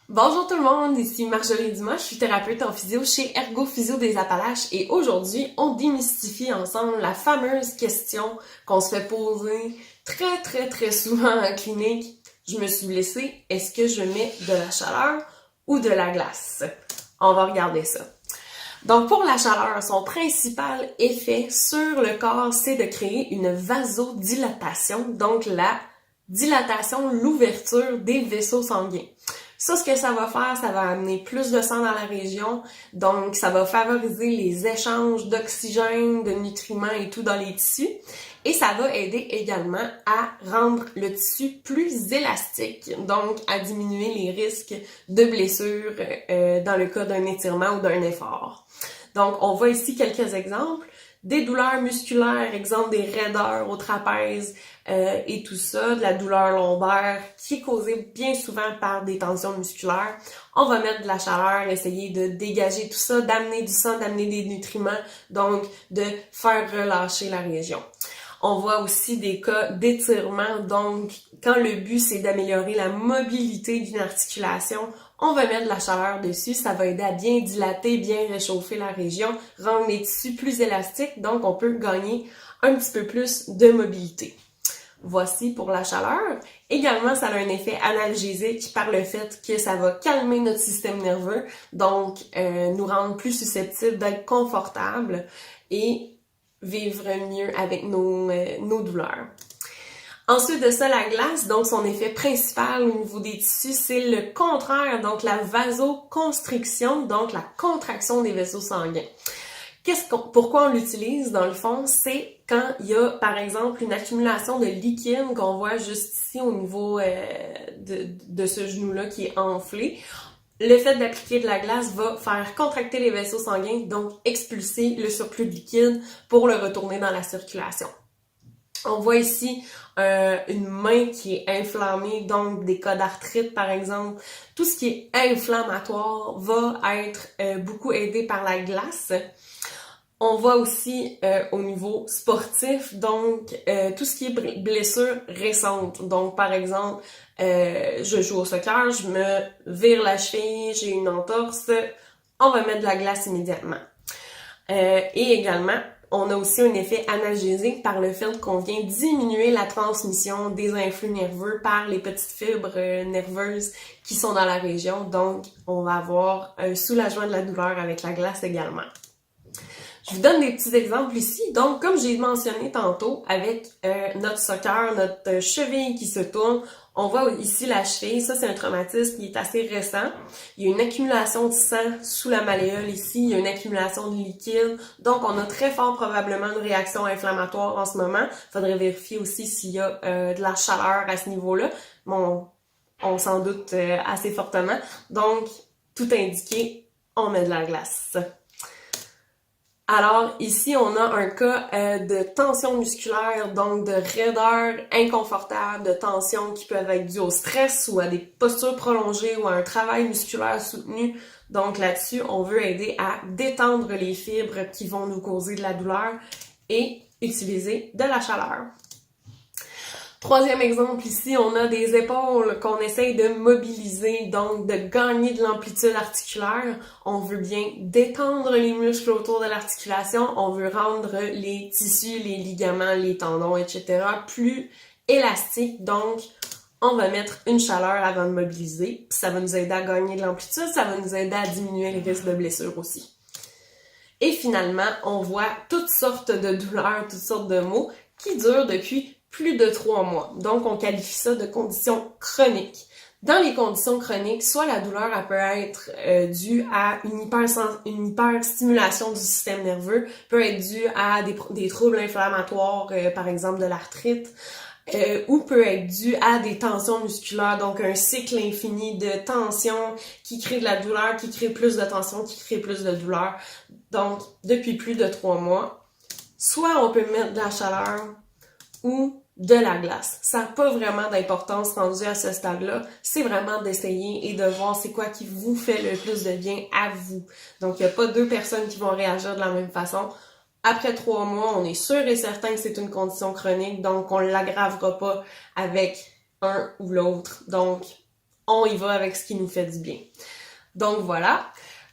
Bonjour tout le monde, ici Marjorie Dumas, je suis thérapeute en physio chez Ergo Physio des Appalaches et aujourd'hui, on démystifie ensemble la fameuse question qu'on se fait poser très souvent en clinique. Je me suis blessée, est-ce que je mets de la chaleur ou de la glace? On va regarder ça. Donc pour la chaleur, son principal effet sur le corps, c'est de créer une vasodilatation, donc la dilatation, l'ouverture des vaisseaux sanguins. Ça, ce que ça va faire, ça va amener plus de sang dans la région, donc ça va favoriser les échanges d'oxygène, de nutriments et tout dans les tissus, et ça va aider également à rendre le tissu plus élastique, donc à diminuer les risques de blessures dans le cas d'un étirement ou d'un effort. Donc, on voit ici quelques exemples. Des douleurs musculaires, exemple des raideurs au trapèze et tout ça, de la douleur lombaire qui est causée bien souvent par des tensions musculaires. On va mettre de la chaleur, essayer de dégager tout ça, d'amener du sang, d'amener des nutriments, donc de faire relâcher la région. On voit aussi des cas d'étirement, donc quand le but c'est d'améliorer la mobilité d'une articulation, on va mettre de la chaleur dessus, ça va aider à bien dilater, bien réchauffer la région, rendre les tissus plus élastiques, donc on peut gagner un petit peu plus de mobilité. Voici pour la chaleur. Également, ça a un effet analgésique par le fait que ça va calmer notre système nerveux, donc nous rendre plus susceptibles d'être confortables et vivre mieux avec nos douleurs. Ensuite de ça, la glace, donc son effet principal au niveau des tissus, c'est le contraire, donc la vasoconstriction, donc la contraction des vaisseaux sanguins. Pourquoi on l'utilise dans le fond? C'est quand il y a, par exemple, une accumulation de liquide qu'on voit juste ici au niveau de ce genou-là qui est enflé. Le fait d'appliquer de la glace va faire contracter les vaisseaux sanguins, donc expulser le surplus de liquide pour le retourner dans la circulation. On voit ici une main qui est inflammée, donc des cas d'arthrite par exemple. Tout ce qui est inflammatoire va être beaucoup aidé par la glace. On voit aussi au niveau sportif, donc tout ce qui est blessure récente. Donc par exemple, je joue au soccer, je me vire la cheville, j'ai une entorse, on va mettre de la glace immédiatement. Et également, on a aussi un effet analgésique par le fait qu'on vient diminuer la transmission des influx nerveux par les petites fibres nerveuses qui sont dans la région. Donc, on va avoir un soulagement de la douleur avec la glace également. Je vous donne des petits exemples ici. Donc, comme j'ai mentionné tantôt, avec notre soccer, notre cheville qui se tourne, on voit ici la cheville. Ça, c'est un traumatisme qui est assez récent. Il y a une accumulation de sang sous la malléole ici. Il y a une accumulation de liquide. Donc, on a très fort probablement une réaction inflammatoire en ce moment. Il faudrait vérifier aussi s'il y a de la chaleur à ce niveau-là. Bon, on s'en doute assez fortement. Donc, tout indiqué, on met de la glace. Alors ici, on a un cas de tension musculaire, donc de raideur inconfortable, de tensions qui peuvent être dues au stress ou à des postures prolongées ou à un travail musculaire soutenu. Donc là-dessus, on veut aider à détendre les fibres qui vont nous causer de la douleur et utiliser de la chaleur. Troisième exemple ici, on a des épaules qu'on essaye de mobiliser, donc de gagner de l'amplitude articulaire. On veut bien détendre les muscles autour de l'articulation, on veut rendre les tissus, les ligaments, les tendons, etc. plus élastiques. Donc, on va mettre une chaleur avant de mobiliser, puis ça va nous aider à gagner de l'amplitude, ça va nous aider à diminuer les risques de blessures aussi. Et finalement, on voit toutes sortes de douleurs, toutes sortes de maux qui durent depuis plus de 3 mois. Donc, on qualifie ça de conditions chroniques. Dans les conditions chroniques, soit la douleur elle peut être due à une hyperstimulation du système nerveux, peut être due à des troubles inflammatoires, par exemple de l'arthrite, ou peut être due à des tensions musculaires, donc un cycle infini de tension qui crée de la douleur, qui crée plus de tension, qui crée plus de douleur. Donc, depuis plus de 3 mois, soit on peut mettre de la chaleur ou de la glace. Ça n'a pas vraiment d'importance rendu à ce stade-là. C'est vraiment d'essayer et de voir c'est quoi qui vous fait le plus de bien à vous. Donc, il n'y a pas deux personnes qui vont réagir de la même façon. Après 3 mois, on est sûr et certain que c'est une condition chronique, donc on ne l'aggravera pas avec un ou l'autre. Donc, on y va avec ce qui nous fait du bien. Donc voilà.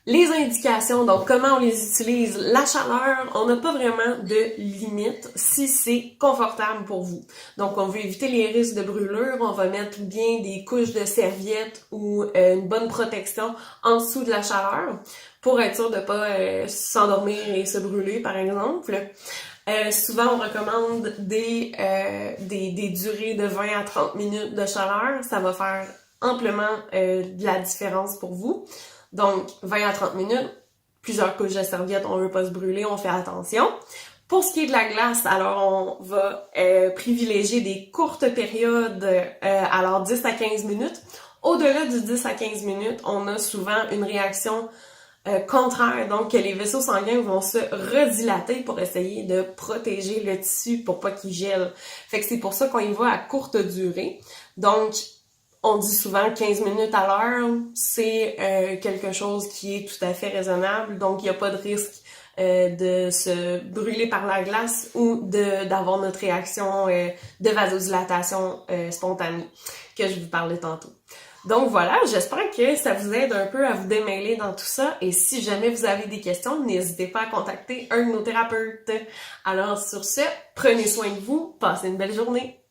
Les indications, donc comment on les utilise, la chaleur, on n'a pas vraiment de limite si c'est confortable pour vous. Donc on veut éviter les risques de brûlure, on va mettre bien des couches de serviettes ou une bonne protection en dessous de la chaleur pour être sûr de pas s'endormir et se brûler par exemple. Souvent on recommande des durées de 20 à 30 minutes de chaleur, ça va faire amplement de la différence pour vous. Donc, 20 à 30 minutes, plusieurs couches de serviettes, on veut pas se brûler, on fait attention. Pour ce qui est de la glace, alors on va privilégier des courtes périodes, alors 10 à 15 minutes. Au-delà du 10 à 15 minutes, on a souvent une réaction contraire, donc que les vaisseaux sanguins vont se redilater pour essayer de protéger le tissu pour pas qu'il gèle. Fait que c'est pour ça qu'on y va à courte durée. Donc, on dit souvent 15 minutes à l'heure, c'est quelque chose qui est tout à fait raisonnable, donc il n'y a pas de risque de se brûler par la glace ou d'avoir notre réaction de vasodilatation spontanée que je vous parlais tantôt. Donc voilà, j'espère que ça vous aide un peu à vous démêler dans tout ça, et si jamais vous avez des questions, n'hésitez pas à contacter un de nos thérapeutes. Alors sur ce, prenez soin de vous, passez une belle journée!